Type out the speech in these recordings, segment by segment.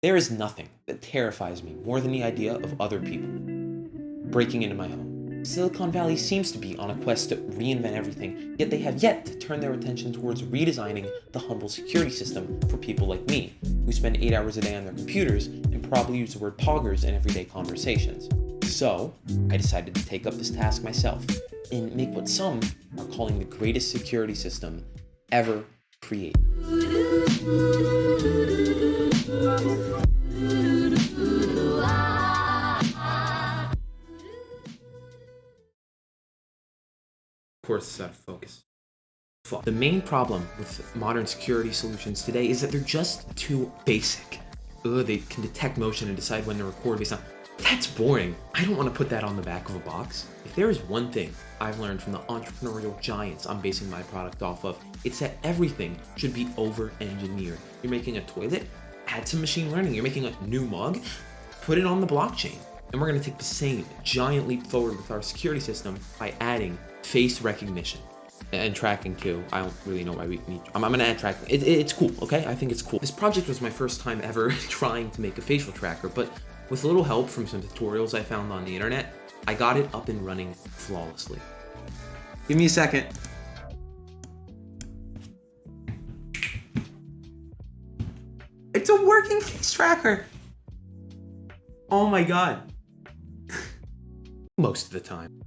There is nothing that terrifies me more than the idea of other people breaking into my home. Silicon Valley seems to be on a quest to reinvent everything, yet they have yet to turn their attention towards redesigning the humble security system for people like me, who spend 8 hours a day on their computers and probably use the word poggers in everyday conversations. So, I decided to take up this task myself and make what some are calling the greatest security system ever created. Of course, it's out of focus. The main problem with modern security solutions today is that they're just too basic. They can detect motion and decide when to record based on... That's boring. I don't want to put that on the back of a box. If there is one thing I've learned from the entrepreneurial giants I'm basing my product off of, it's that everything should be over-engineered. You're making a toilet? Add some machine learning. You're making a new mug? Put it on the blockchain. And we're going to take the same giant leap forward with our security system by adding face recognition. And tracking too. I don't really know why we need... I'm gonna add tracking. It's cool, okay? I think it's cool. This project was my first time ever trying to make a facial tracker, but with a little help from some tutorials I found on the internet, I got it up and running flawlessly. Give me a second. It's a working face tracker! Oh my god. Most of the time.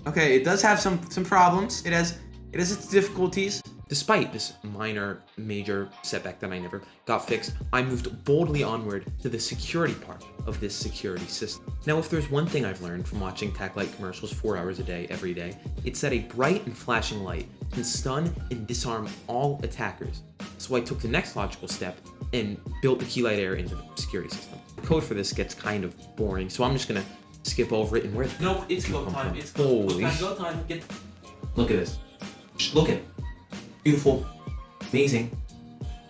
Okay, it does have some problems. It has its difficulties. Despite this major setback that I never got fixed, I moved boldly onward to the security part of this security system. Now, if there's one thing I've learned from watching TechLight commercials 4 hours a day, every day, it's that a bright and flashing light can stun and disarm all attackers. So I took the next logical step and built the key light array into the security system. The code for this gets kind of boring, so I'm just gonna skip over it and where... No, it's go time. It's go time. Look at this. Just look at it. Beautiful. Amazing.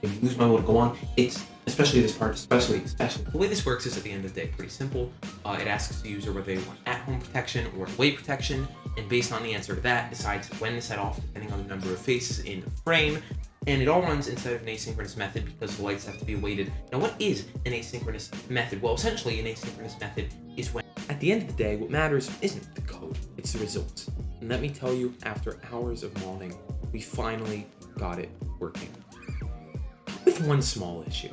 If you lose my will to go on, it's... Especially this part, especially. The way this works is at the end of the day, pretty simple. It asks the user whether they want at-home protection or away protection, and based on the answer to that, decides when to set off depending on the number of faces in the frame. And it all runs inside of an asynchronous method because the lights have to be weighted. Now, what is an asynchronous method? Well, essentially, an asynchronous method is when, at the end of the day, what matters isn't the code, it's the results. And let me tell you, after hours of modding, we finally got it working. With one small issue.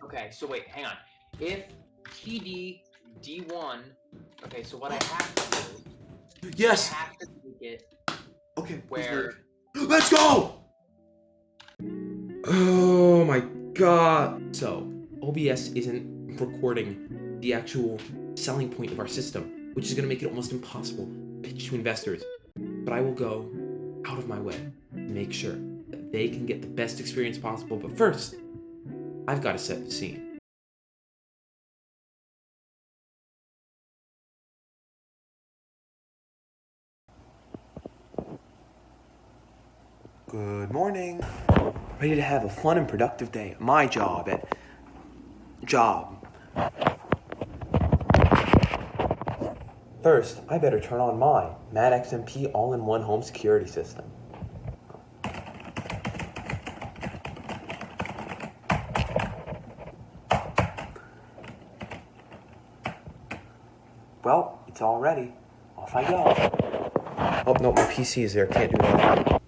Okay, so wait, hang on. If TD D1, okay, so what I have to do, Yes! I have to make it Okay, where... Let's go! Oh my god. So, OBS isn't recording the actual selling point of our system, which is going to make it almost impossible to pitch to investors. But I will go out of my way to make sure that they can get the best experience possible. But first, I've got to set the scene. Good morning. Ready to have a fun and productive day at my job First, I better turn on my MadXMP all-in-one home security system. Well, it's all ready. Off I go. Oh, no, my PC is there. Can't do that.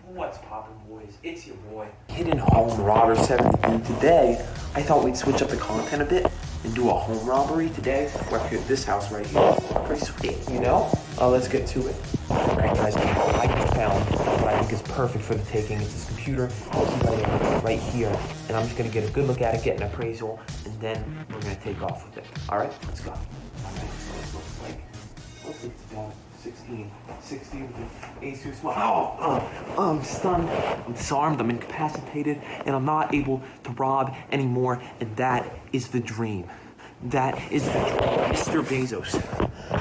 What's poppin', boys? It's your boy. Hidden Home Robber 70. Today, I thought we'd switch up the content a bit and do a home robbery today. We're up here at this house right here. Pretty sweet, you know? Let's get to it. Alright guys, I just found what I think is perfect for the taking. It's this computer, right here. And I'm just gonna get a good look at it, get an appraisal, and then we're gonna take off with it. Alright, let's go. Alright, so it looks like it's about 16 with the A2 small. Oh, I'm stunned, I'm disarmed, I'm incapacitated, and I'm not able to rob anymore, and that is the dream. That is the dream, Mr. Bezos.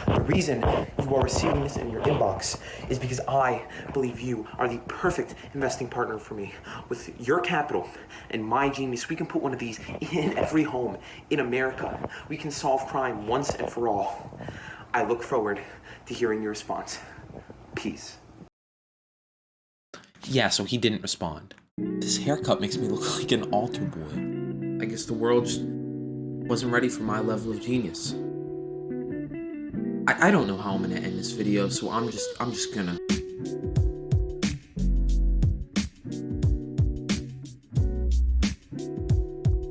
The reason you are receiving this in your inbox is because I believe you are the perfect investing partner for me. With your capital and my genius, we can put one of these in every home in America. We can solve crime once and for all. I look forward to hearing your response. Peace. Yeah, so he didn't respond. This haircut makes me look like an altar boy. I guess the world just wasn't ready for my level of genius. I don't know how I'm gonna end this video, so I'm just gonna